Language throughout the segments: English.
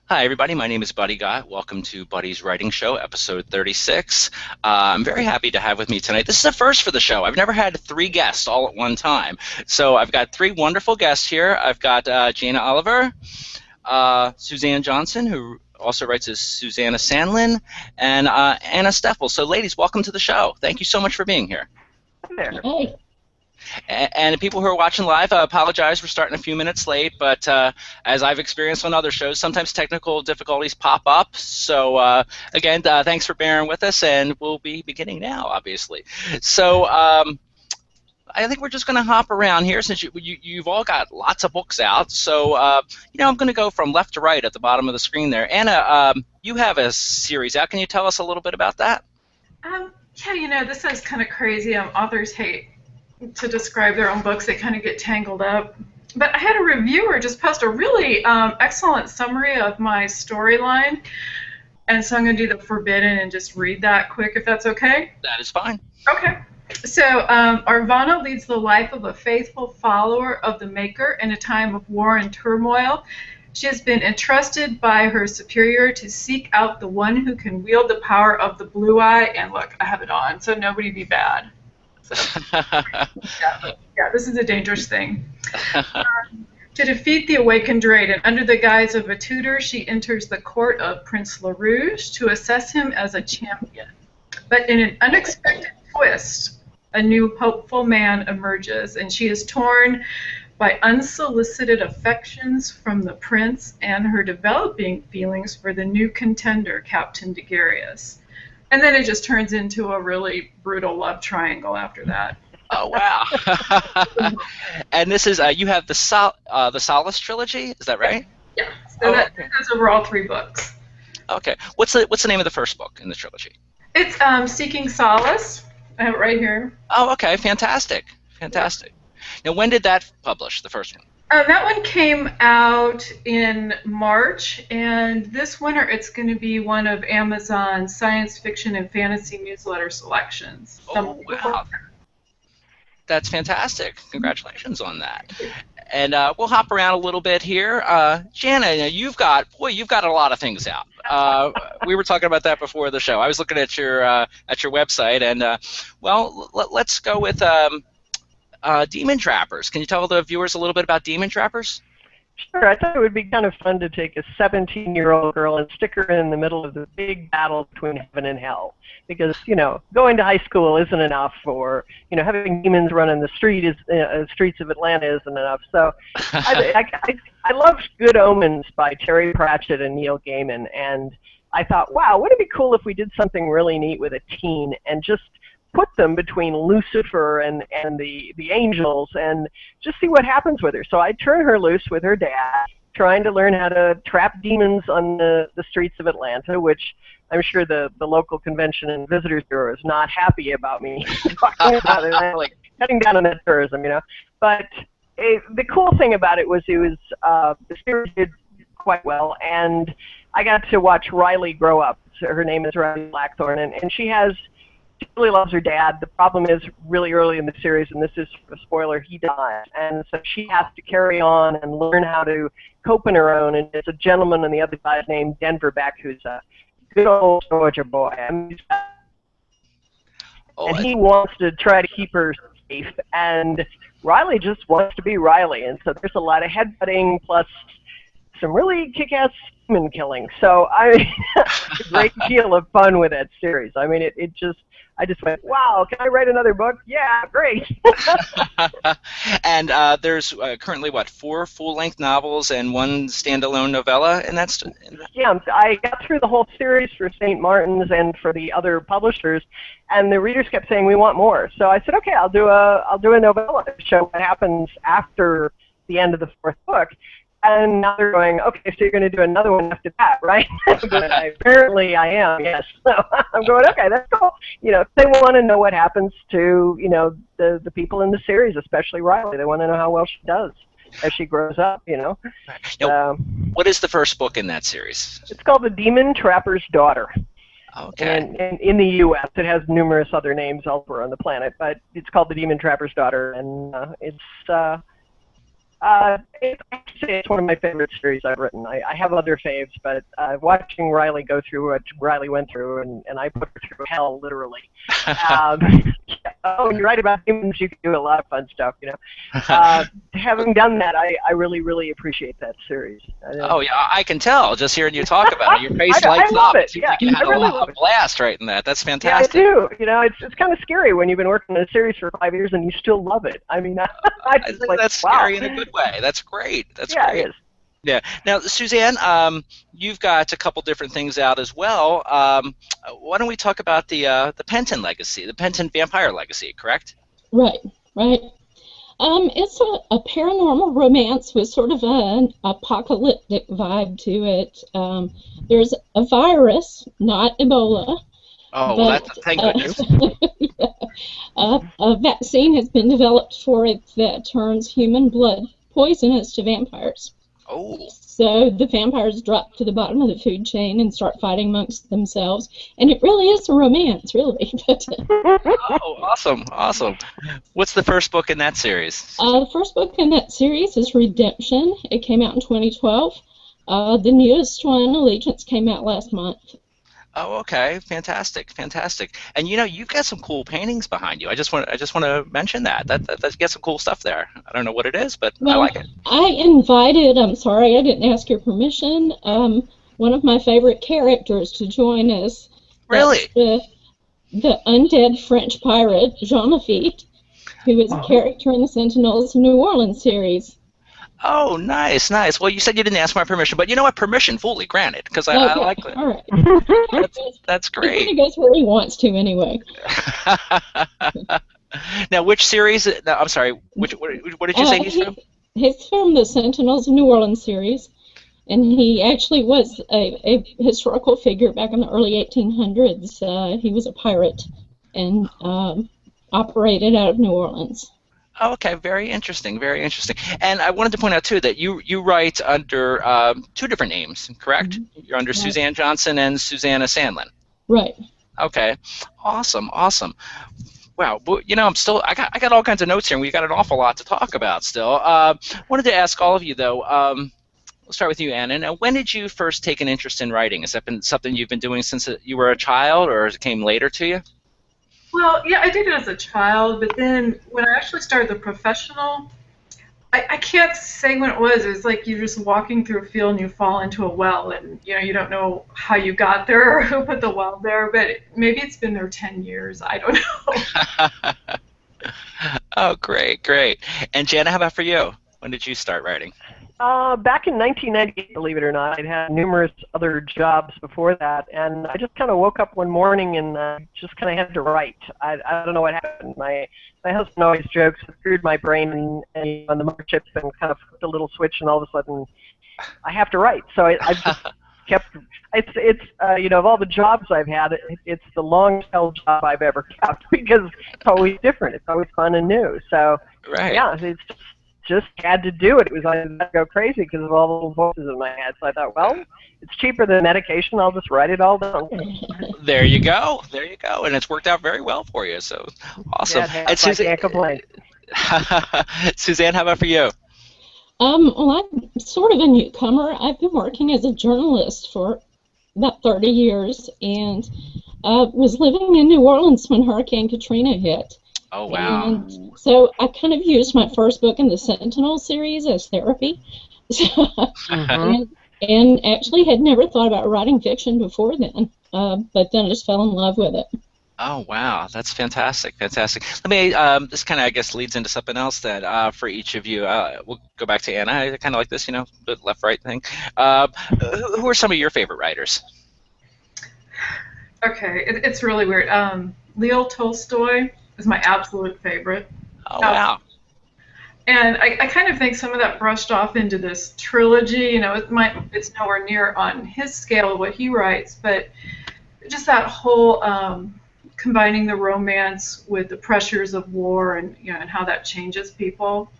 Hi, everybody. My name is Buddy Gott. Welcome to Buddy's Writing Show, episode 36. I'm very happy to have with me tonight. This is a first for the show. I've never had three guests all at one time. So I've got three wonderful guests here. I've got Jana Oliver, Suzanne Johnson, who also writes as Susanna Sandlin, and Anna Steffel. So, ladies, welcome to the show. Thank you so much for being here. There. Hey, And people who are watching live, I apologize for starting a few minutes late, but as I've experienced on other shows, sometimes technical difficulties pop up. So again, thanks for bearing with us, and we'll be beginning now, obviously. So I think we're just going to hop around here since you've all got lots of books out. So I'm going to go from left to right at the bottom of the screen there. Anna, you have a series out. Can you tell us a little bit about that? Yeah, this is kind of crazy. Authors hate to describe their own books. They kind of get tangled up. But I had a reviewer just post a really excellent summary of my storyline. And so I'm going to do the forbidden and just read that quick, if that's okay. That is fine. Okay. So Arvana leads the life of a faithful follower of the Maker in a time of war and turmoil. She has been entrusted by her superior to seek out the one who can wield the power of the blue eye. And look, I have it on, so nobody be bad. So, yeah, this is a dangerous thing. To defeat the awakened Drayden, under the guise of a tutor, she enters the court of Prince LaRouge to assess him as a champion. But in an unexpected twist, a new hopeful man emerges, and she is torn by unsolicited affections from the prince and her developing feelings for the new contender, Captain Daguerreus. And then it just turns into a really brutal love triangle after that. Oh, wow. And this is, you have the Solace trilogy, is that right? Yeah, so that goes over all three books. Okay. What's the name of the first book in the trilogy? It's Seeking Solace. I have it right here. Oh, okay. Fantastic. Fantastic. Now, when did that publish, the first one? That one came out in March, and this winter it's going to be one of Amazon's science fiction and fantasy newsletter selections. Oh, wow. That's fantastic. Congratulations on that. And we'll hop around a little bit here. Jana, you've got a lot of things out. We were talking about that before the show. I was looking at your website, and let's go with Demon Trappers. Can you tell the viewers a little bit about Demon Trappers? sure. I thought it would be kind of fun to take a 17-year-old girl and stick her in the middle of the big battle between heaven and hell. Because, going to high school isn't enough, or, having demons running the streets of Atlanta isn't enough. So I loved Good Omens by Terry Pratchett and Neil Gaiman, and I thought, wow, wouldn't it be cool if we did something really neat with a teen and just put them between Lucifer and the angels and just see what happens with her. So I turn her loose with her dad, trying to learn how to trap demons on the streets of Atlanta, which I'm sure the local convention and visitors bureau is not happy about me talking about it, like cutting down on that tourism, But the cool thing about it was the series did quite well, and I got to watch Riley grow up. So her name is Riley Blackthorne, and she really loves her dad. The problem is, really early in the series, and this is a spoiler, he dies. And so she has to carry on and learn how to cope on her own. And there's a gentleman on the other side named Denver Beck, who's a good old soldier boy. And he wants to try to keep her safe. And Riley just wants to be Riley. And so there's a lot of headbutting plus some really kick-ass demon killing. So a great deal of fun with that series. I mean, I just went, wow, can I write another book? Yeah, great. And there's currently, 4 full-length novels and 1 standalone novella, and that's... Yeah, I got through the whole series for St. Martin's and for the other publishers, and the readers kept saying, we want more. So I said, okay, I'll do a novella to show what happens after the end of the 4th book. And now they're going, okay, so you're going to do another one after that, right? But apparently I am, yes. So I'm going, okay, that's cool. They want to know what happens to, the people in the series, especially Riley. They want to know how well she does as she grows up, Now, what is the first book in that series? It's called The Demon Trapper's Daughter. Okay. And in the U.S., it has numerous other names elsewhere on the planet, but it's called The Demon Trapper's Daughter, and it's... I have to say it's one of my favorite series I've written. I have other faves, but watching Riley go through what Riley went through, and I put her through hell, literally. Um, oh, and you're right about humans. You can do a lot of fun stuff, you know. Having done that, I really, really appreciate that series. Oh yeah, I can tell just hearing you talk about it. Your face I lights love up. it. Seems Yeah, like you had I really love a it. blast writing that. That's Yeah, I fantastic. do. You know, it's kind of scary when you've been working on a series for 5 years and you still love it. I mean, I I just think like, that's wow. scary in a good way. That's great. That's Yeah, great. it is. Yeah. Now, Suzanne, you've got a couple different things out as well. Why don't we talk about the Penton legacy, the Penton vampire legacy? Correct? Right, right. It's a paranormal romance with sort of an apocalyptic vibe to it. There's a virus, not Ebola, Oh, well, but that's thank goodness. yeah, a vaccine has been developed for it that turns human blood poisonous to vampires. Oh. So the vampires drop to the bottom of the food chain and start fighting amongst themselves. And it really is a romance, really. Oh, awesome, awesome. What's the first book in that series? The first book in that series is Redemption. It came out in 2012. The newest one, Allegiance, came out last month. Oh, okay, fantastic, fantastic. And you know, you've got some cool paintings behind you. I just want to mention that. That's got some cool stuff there. I don't know what it is, but I Well, like it. I invited, I'm sorry, I didn't ask your permission, one of my favorite characters to join us. Really? That's the undead French pirate, Jean Lafitte, who is a character in the Sentinels of New Orleans series. Oh, nice, nice. Well, you said you didn't ask my permission, but you know what? Permission fully granted, because I Okay, like it. all right. That's He kind great. of goes where he wants to anyway. Now, which series? No, I'm sorry. What did you say he's from? He's from the Sentinels of New Orleans series, and he actually was a historical figure back in the early 1800s. He was a pirate and operated out of New Orleans. Oh, okay, very interesting, very interesting. And I wanted to point out too that you write under two different names, correct? Mm-hmm. You're under Right. Suzanne Johnson and Susanna Sandlin. Right. Okay, awesome, awesome. Wow, but you know, I got all kinds of notes here, and we've got an awful lot to talk about still. Wanted to ask all of you though. We'll start with you, Anna. Now, when did you first take an interest in writing? Has that been something you've been doing since you were a child, or it came later to you? Well, yeah, I did it as a child, but then when I actually started the professional, I can't say when it was. It was like you're just walking through a field and you fall into a well, and you don't know how you got there or who put the well there, but maybe it's been there 10 years. I don't know. Oh, great, great. And Jana, how about for you? When did you start writing? Back in 1998, believe it or not, I'd had numerous other jobs before that, and I just kind of woke up one morning and just kind of had to write. I don't know what happened. My husband always jokes, I screwed my brain and on the mothership and kind of flipped a little switch, and all of a sudden I have to write. So I just kept. It's of all the jobs I've had, it's the longest held job I've ever kept because it's always different. It's always fun and new. So Right. yeah, it's just had to do it. It was I had to go crazy because of all the little voices in my head. So I thought, well, it's cheaper than medication. I'll just write it all down. There you go. There you go. And it's worked out very well for you. So awesome. Yeah, And I can't complain. Suzanne, how about for you? Well, I'm sort of a newcomer. I've been working as a journalist for about 30 years and was living in New Orleans when Hurricane Katrina hit. Oh, wow. And so I kind of used my first book in the Sentinel series as therapy. And actually had never thought about writing fiction before then, but then I just fell in love with it. Oh, wow. That's fantastic. Fantastic. Let me, this kind of, I guess, leads into something else that for each of you, we'll go back to Anna. I kind of like this, the left-right thing. Who are some of your favorite writers? Okay, it's really weird. Leo Tolstoy is my absolute favorite. Oh, wow. And I kind of think some of that brushed off into this trilogy. It's nowhere near on his scale of what he writes, but just that whole combining the romance with the pressures of war and and how that changes people.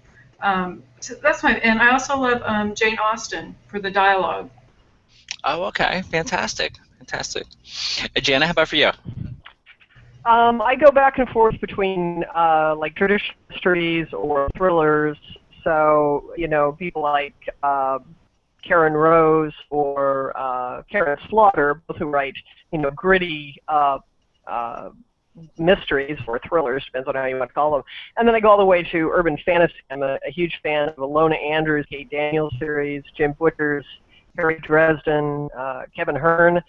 So that's and I also love Jane Austen for the dialogue. Oh, okay. Fantastic. Fantastic. Jana, how about for you? I go back and forth between like traditional mysteries or thrillers. So, people like Karen Rose or Karen Slaughter, both who write, gritty mysteries or thrillers, depends on how you want to call them. And then I go all the way to urban fantasy. I'm a huge fan of Alona Andrews, Kate Daniels series, Jim Butcher's Harry Dresden, Kevin Hearn,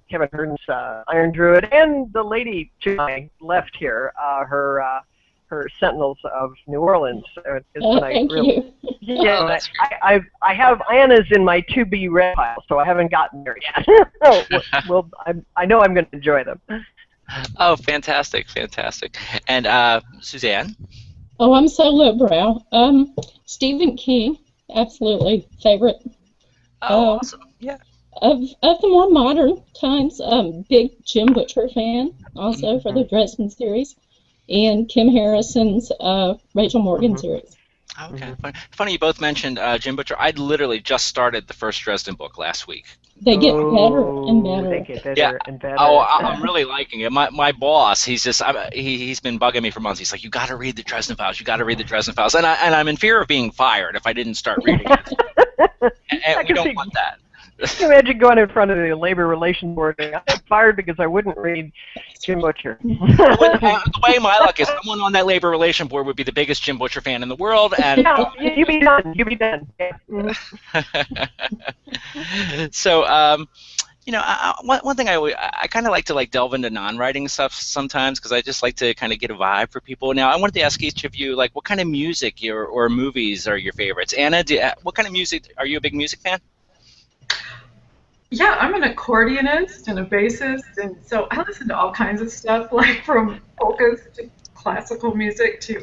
Kevin Hearn's Iron Druid, and the lady to my left here, her Sentinels of New Orleans. Thank you. Yeah, I have Anna's in my to-be read pile, so I haven't gotten there yet. Well, I know I'm going to enjoy them. Oh, fantastic, fantastic. And Suzanne? Oh, I'm so lowbrow. Stephen King, absolutely favorite. Oh, awesome. Yeah. Of the more modern times, big Jim Butcher fan, also for the Dresden series, and Kim Harrison's Rachel Morgan series. Okay. Funny you both mentioned Jim Butcher. I literally just started the first Dresden book last week. They get better and better. They get better and better. Oh, I'm really liking it. My boss, he's been bugging me for months. He's like, you got to read the Dresden Files. You got to read the Dresden Files. And I'm in fear of being fired if I didn't start reading it. And we don't want that. Can you imagine going in front of the Labor Relations Board and I got fired because I wouldn't read Jim Butcher? The way my luck is, someone on that Labor Relations Board would be the biggest Jim Butcher fan in the world. And yeah, you be done. You be done. Yeah. So, one thing I kind of like to delve into non-writing stuff sometimes because I just like to kind of get a vibe for people. Now, I wanted to ask each of you, what kind of music or movies are your favorites? Anna, what kind of music, are you a big music fan? Yeah, I'm an accordionist and a bassist, and so I listen to all kinds of stuff, from polkas to classical music to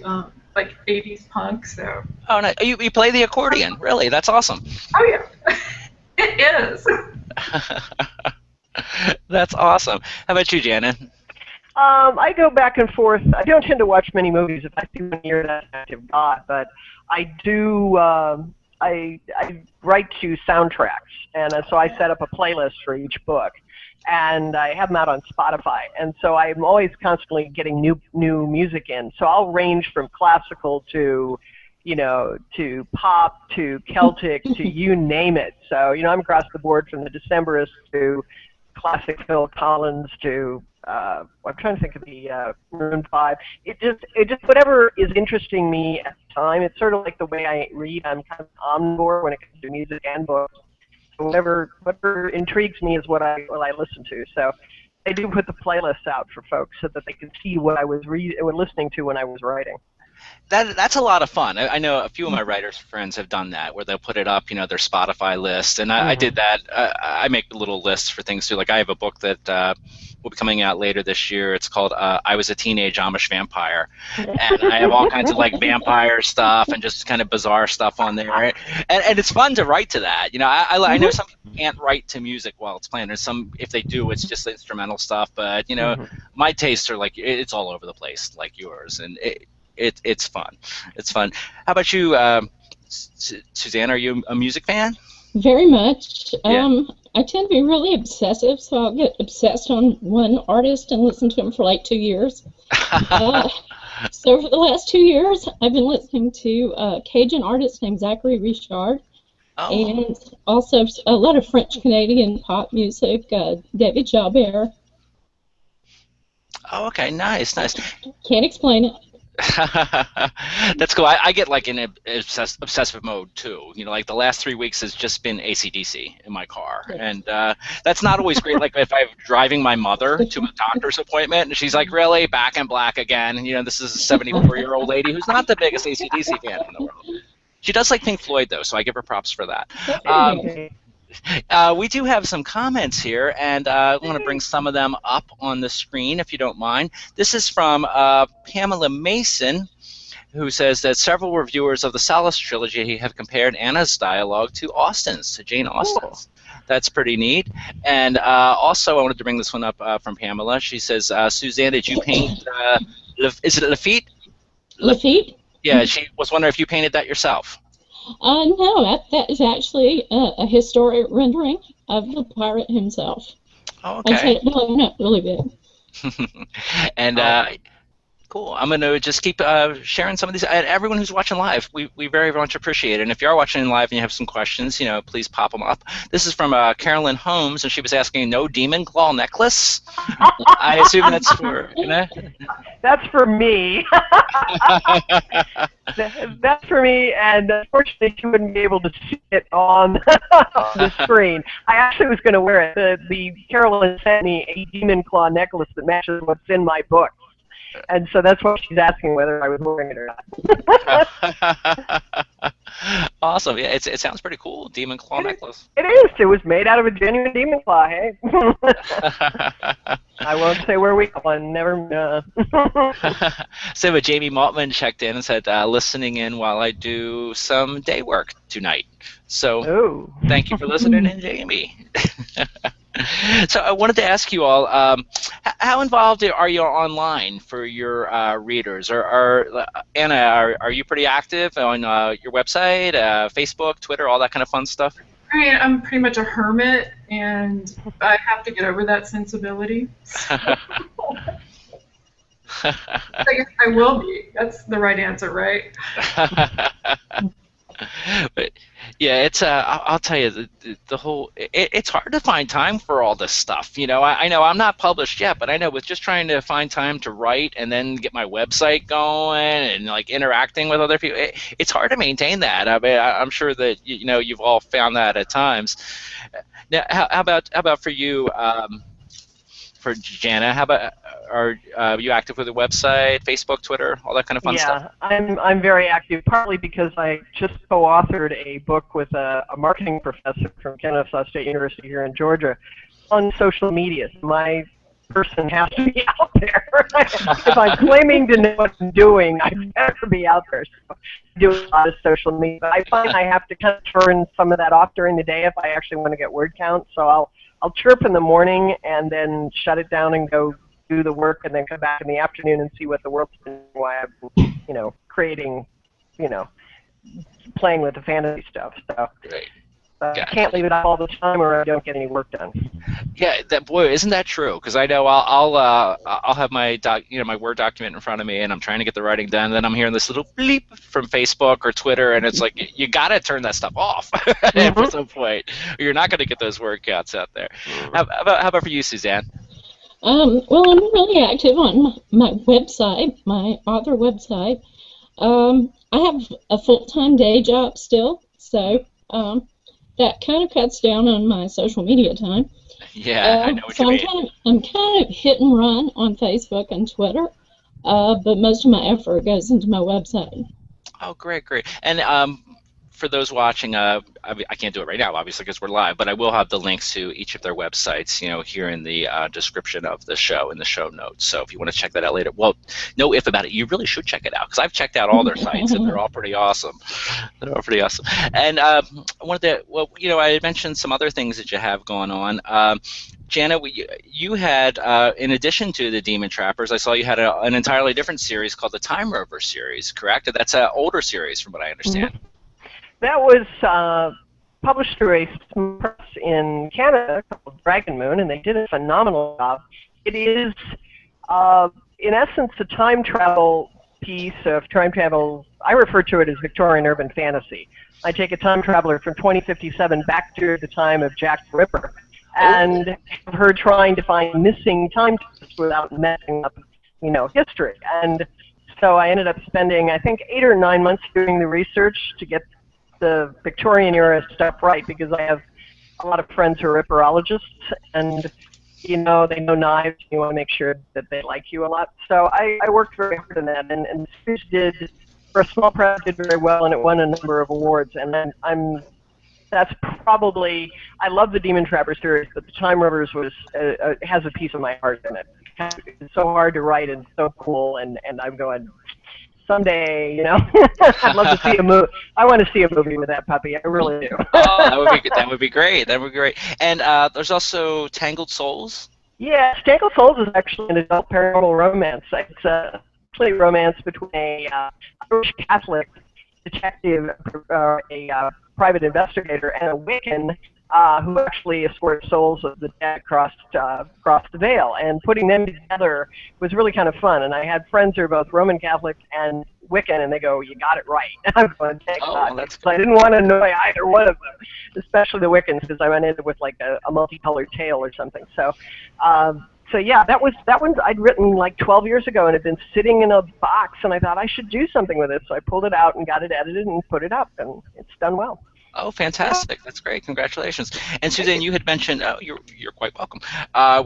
80s punk. So. Oh, no, you play the accordion, really? That's awesome. Oh yeah, it is. That's awesome. How about you, Janet? I go back and forth. I don't tend to watch many movies. If I see one here, that's an act of God. But I do. I write to soundtracks, and so I set up a playlist for each book, and I have them out on Spotify. And so I'm always constantly getting new music in. So I'll range from classical to, to pop to Celtic to you name it. So I'm across the board from the Decemberists to classic Phil Collins to I'm trying to think of the Maroon 5. It just whatever is interesting me at the time. It's sort of like the way I read. I'm kind of omnivore when it comes to music and books. So whatever intrigues me is what I listen to. So I do put the playlists out for folks so that they can see what I was listening to when I was writing. That's a lot of fun. I know a few of my writers' friends have done that, where they'll put it up, their Spotify list, and I did that. I make little lists for things too. I have a book that will be coming out later this year. It's called "I Was a Teenage Amish Vampire," and I have all kinds of vampire stuff and just kind of bizarre stuff on there, and it's fun to write to that. I know some people can't write to music while it's playing. There's some, if they do, it's just instrumental stuff. But my tastes are it's all over the place, like yours, and it's fun. It's fun. How about you, Suzanne? Are you a music fan? Very much. Yeah. I tend to be really obsessive, so I'll get obsessed on one artist and listen to him for 2 years. So for the last 2 years, I've been listening to a Cajun artist named Zachary Richard, and also a lot of French-Canadian pop music, David Jalbert. Oh, okay. Nice. Can't explain it. That's cool. I get in obsessive mode too. The last 3 weeks has just been AC/DC in my car, and that's not always great. If I'm driving my mother to a doctor's appointment, and she's like, "Really, Back in Black again?" This is a 74-year-old lady who's not the biggest AC/DC fan in the world. She does like Pink Floyd though, so I give her props for that. We do have some comments here, and I want to bring some of them up on the screen, if you don't mind. This is from Pamela Mason, who says that several reviewers of the Solace trilogy have compared Anna's dialogue to Jane Austen's. That's pretty neat. And also, I wanted to bring this one up from Pamela. She says, Suzanne, did you paint, is it Lafitte? Lafitte? Yeah, she was wondering if you painted that yourself. No, that is actually a historic rendering of the pirate himself. Oh, okay. I said, no, not really big. And Cool. I'm going to just keep sharing some of these. And everyone who's watching live, we very much appreciate it. And if you are watching live and you have some questions, please pop them up. This is from Carolyn Holmes, and she was asking, no demon claw necklace? I assume that's for, That's for me. That's for me, and unfortunately, she wouldn't be able to see it on the screen. I actually was going to wear it. The Carolyn sent me a demon claw necklace that matches what's in my book. And so that's what she's asking, whether I was wearing it or not. Awesome. Yeah, it sounds pretty cool. Demon claw necklace. It is. It was made out of a genuine demon claw, hey? I won't say where we got one. Never. So but Jamie Maltman checked in and said, listening in while I do some day work tonight. So Thank you for listening in, Jamie. So I wanted to ask you all, how involved are you online for your readers? Anna, are you pretty active on your website, Facebook, Twitter, all that kind of fun stuff? I mean, I'm pretty much a hermit, and I have to get over that sensibility. I guess I will be. That's the right answer, right? But yeah, it's I'll tell you, the whole it's hard to find time for all this stuff. I know I'm not published yet, but I know with just trying to find time to write and then get my website going and like interacting with other people, it's hard to maintain that. I mean, I'm sure that you've all found that at times. Now, how about for you? For Jana, how about are you active with the website, Facebook, Twitter, all that kind of fun stuff? Yeah, I'm very active, partly because I just co-authored a book with a marketing professor from Kennesaw State University here in Georgia on social media. My person has to be out there. If I'm claiming to know what I'm doing, I better be out there. So I do a lot of social media. But I find I have to kind of turn some of that off during the day if I actually want to get word count. So I'll chirp in the morning and then shut it down and go do the work and then come back in the afternoon and see what the world's doing while I've been, creating, playing with the fantasy stuff. So I can't leave it up all the time or I don't get any work done. Yeah, boy, isn't that true? Because I know I'll have my my Word document in front of me and I'm trying to get the writing done. And then I'm hearing this little bleep from Facebook or Twitter, and it's like you got to turn that stuff off at some point, or you're not going to get those word counts out there. How about for you, Suzanne? Well, I'm really active on my website, my author website. I have a full-time day job still, so that kind of cuts down on my social media time. Yeah, I know what you mean. I'm kind of hit and run on Facebook and Twitter, but most of my effort goes into my website. Oh, great. And for those watching, I can't do it right now, obviously, because we're live, but I will have the links to each of their websites, here in the description of the show, in the show notes. So if you want to check that out later, well, no if about it, you really should check it out, because I've checked out all their sites, and they're all pretty awesome. They're all pretty awesome. And I had mentioned some other things that you have going on. Jana, you had, in addition to the Demon Trappers, I saw you had an entirely different series called the Time Rover series, correct? That's an older series, from what I understand. Mm-hmm. That was published through a small press in Canada called Dragon Moon, and they did a phenomenal job. It is, in essence, a time travel piece of time travel. I refer to it as Victorian urban fantasy. I take a time traveler from 2057 back to the time of Jack the Ripper, and have her trying to find missing time twists without messing up, history. And so I ended up spending, I think, 8 or 9 months doing the research to get the Victorian era stuff right, because I have a lot of friends who are ripperologists, and they know knives, and you want to make sure that they like you a lot. So I worked very hard on that, and the series did, for a small press, did very well, and it won a number of awards. And that's probably, I love the Demon Trapper series, but the Time Rovers has a piece of my heart in it. It's so hard to write and so cool, and I'm going, someday, I'd love to see a movie. I want to see a movie with that puppy. I really do. That would be great. That would be great. And there's also Tangled Souls. Yeah, Tangled Souls is actually an adult paranormal romance. It's actually a romance between a Irish Catholic detective, a private investigator, and a Wiccan who actually escort souls of the dead across the veil. And putting them together was really kind of fun. And I had friends who are both Roman Catholic and Wiccan, and they go, "You got it right." And I'm going, "Thank God," because I didn't want to annoy either one of them, especially the Wiccans, because I went in with like a multicolored tail or something. So yeah, that one I'd written like 12 years ago, and it had been sitting in a box, and I thought I should do something with it. So I pulled it out and got it edited and put it up, and it's done well. Oh, fantastic. That's great. Congratulations. And Suzanne, you had mentioned, you're quite welcome.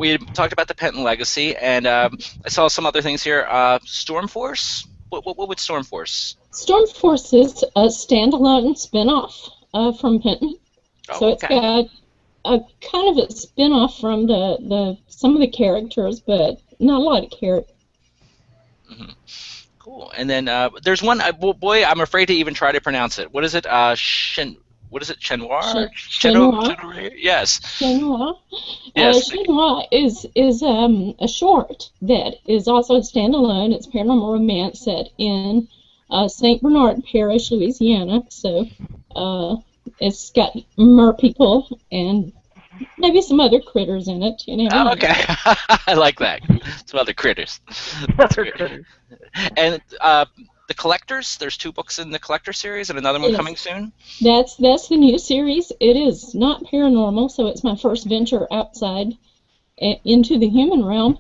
We had talked about the Penton Legacy, and I saw some other things here. Storm Force? What would Storm Force? Storm Force is a standalone spin-off from Penton. Oh, so it's got a kind of a spin-off from some of the characters, but not a lot of characters. Mm-hmm. Cool. And then there's one, boy, I'm afraid to even try to pronounce it. What is it? What is it? Chenoir? Chenoir? Yes. Chenoir. Yes. Chenoir is a short that is also a standalone. It's paranormal romance set in St. Bernard Parish, Louisiana. So it's got mer people and maybe some other critters in it. You know. Oh, okay. I like that. Some other critters. That's great. And the Collectors, there's 2 books in the Collector series and another one coming soon? That's the new series. It is not paranormal, so it's my first venture outside into the human realm.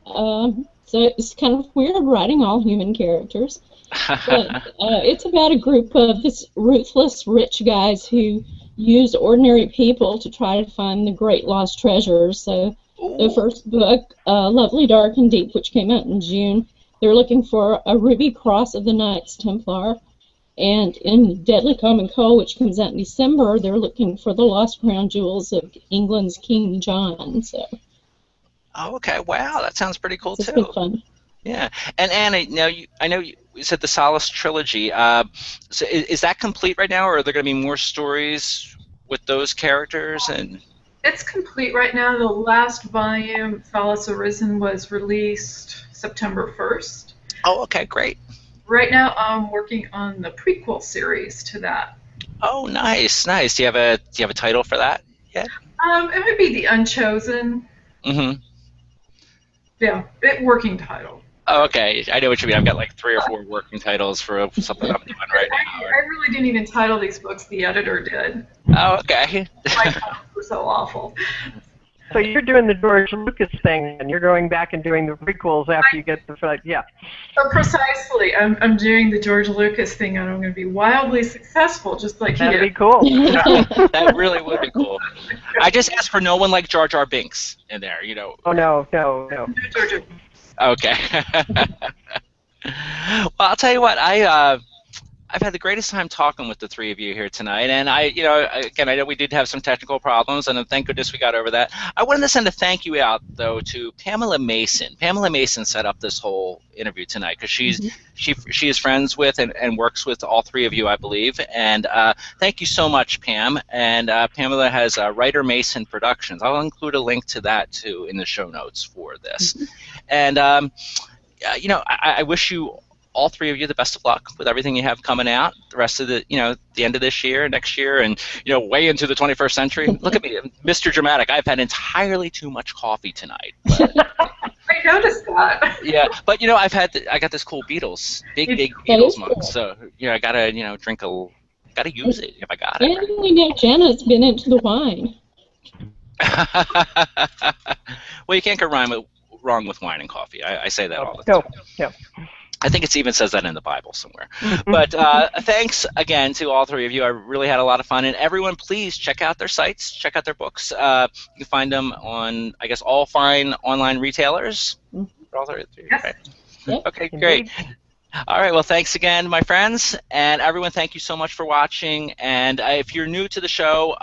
So it's kind of weird writing all human characters. But it's about a group of this ruthless rich guys who use ordinary people to try to find the great lost treasures. So the first book, Lovely, Dark, and Deep, which came out in June, they're looking for a ruby cross of the Knights Templar. And in Deadly Common Coal, which comes out in December, they're looking for the lost crown jewels of England's King John. So. Oh, okay. Wow, that sounds pretty cool, it's too. been fun. Yeah. And Anna, now I know you said the Solace trilogy. So is that complete right now, or are there going to be more stories with those characters? And it's complete right now. The last volume, Solace Arisen, was released September 1st. Oh, okay, great. Right now, I'm working on the prequel series to that. Oh, nice, nice. Do you have a title for that yet? It would be The Unchosen. Mm-hmm. Yeah, working title. Oh, okay. I know what you mean. I've got like 3 or 4 working titles for something I'm doing right now. I really didn't even title these books. The editor did. Oh, okay. My titles were so awful. So you're doing the George Lucas thing, and you're going back and doing the prequels after you get the yeah. So precisely, I'm doing the George Lucas thing, and I'm going to be wildly successful, just like That'd he be cool. That really would be cool. I just asked for no one like Jar Jar Binks in there, you know. Oh no. No, George. Okay. Well, I'll tell you what, I've had the greatest time talking with the 3 of you here tonight, and I know we did have some technical problems, and thank goodness we got over that. I wanted to send a thank you out though to Pamela Mason. Pamela Mason set up this whole interview tonight because she is friends with and works with all 3 of you, I believe. And thank you so much, Pam. And Pamela has Writer Mason Productions. I'll include a link to that too in the show notes for this. And I wish you all 3 of you the best of luck with everything you have coming out the rest of the end of this year, next year, and way into the 21st century. Look at me, Mr. Dramatic. I've had entirely too much coffee tonight. I noticed that. Yeah, but I got this cool Beatles, big Beatles mug. So I gotta gotta use it if I got it. And we know Jenna's been into the wine. Well, you can't go wrong with wine and coffee. I say that all the time. No. I think it even says that in the Bible somewhere. But thanks again to all 3 of you. I really had a lot of fun. And everyone, please check out their sites, check out their books. You can find them on, I guess, all fine online retailers. All 3, yes. Right? Yep. Okay, great. All right, well, thanks again, my friends. And everyone, thank you so much for watching. And if you're new to the show,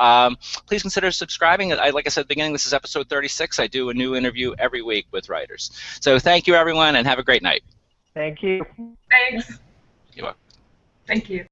please consider subscribing. Like I said at the beginning, this is episode 36. I do a new interview every week with writers. So thank you, everyone, and have a great night. Thank you. Thanks. You're welcome. Thank you.